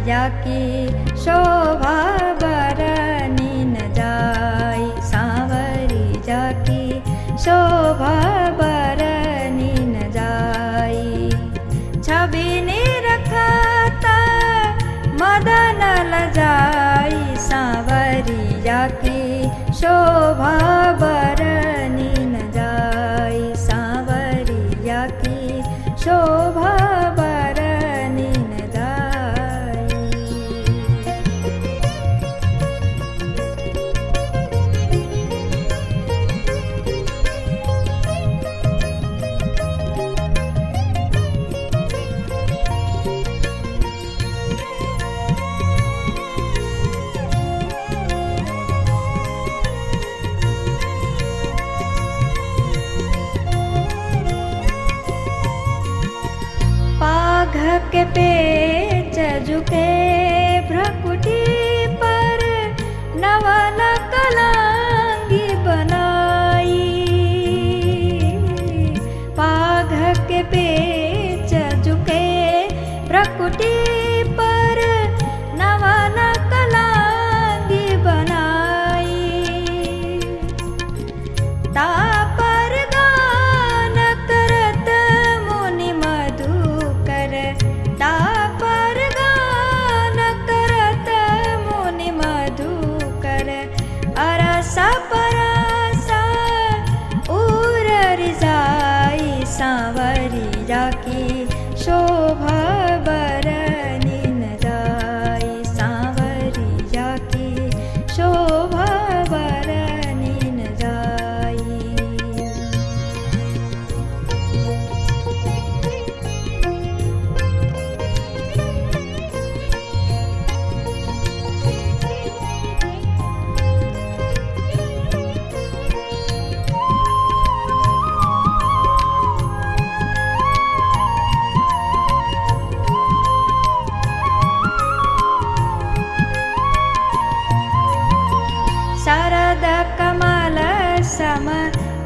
सावरिया की शोभा बरनी न जाय, सावरिया की शोभा बरनी न जाय। छवि निरखता मदन लजाय, सावरिया की शोभा बरनी न जाय, सावरिया की शोभा बरनी न जाय। के पेच झुके भ्रकुटी पर, नवल कलांगी बनाई। पाघ के पेच झुके भ्रकुटी पर, नवल कलांगी बनाई। तापर गान करत मुनि मधुकर, तापर गान करत मुनि मधुकर। अरसा परसा उर रिजाई, सावरिया की शोभा बरनी न जाय, सावरिया की शोभा बरनी न जाय। शरद कमल सम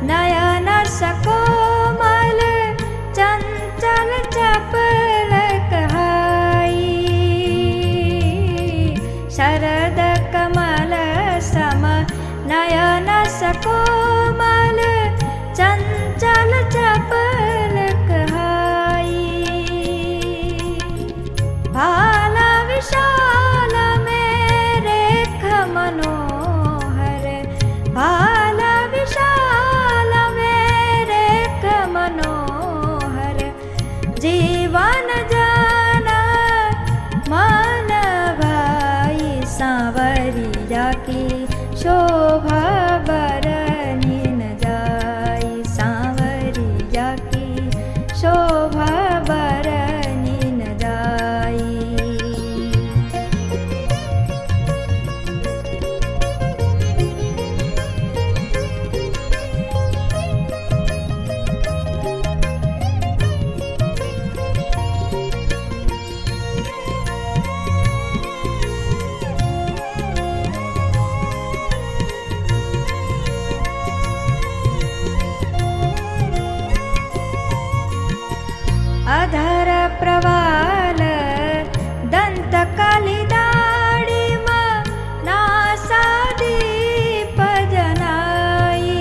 नयन सकोमल, चंचल चपल कहाई। शरद कमल सम नयन सकोमल, चंचल चपल कहाई। भाला विशाल में रेख मनोहर, भाला विशाल में रेख मनोहर। जीवन जाना मन भाई, सावरिया की शोभा बरनी न जाय, सावरिया की शोभा बरनी न जाय। अधर प्रवाल दंत कालिदाड़ीम, नासादीप जनाई।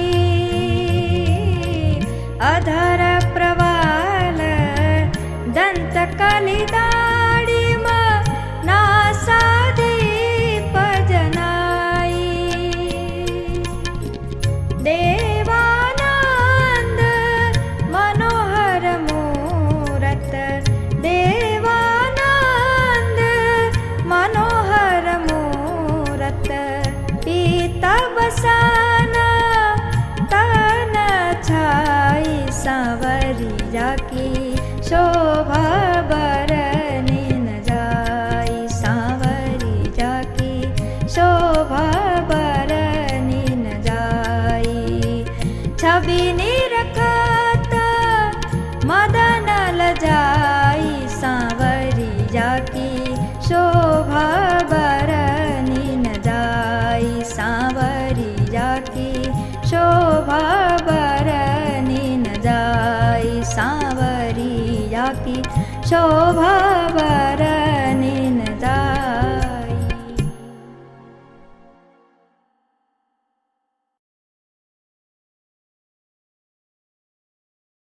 अधर प्रवाल दंत कालिदाड़ीम, नासादीप जनाई। देवानंद मनोहर मूरत, देवानंद मनोहर मूरत। पीता बसान तन छाई, सावरिया की शोभा बरनी न जाय, सावरिया की शोभा बरनी न जाय। छवि निरखता मदन लजाय, सावरिया की शोभा बरनी न जाय, सावरिया की शोभा बरनी न जाय, सावरिया की शोभा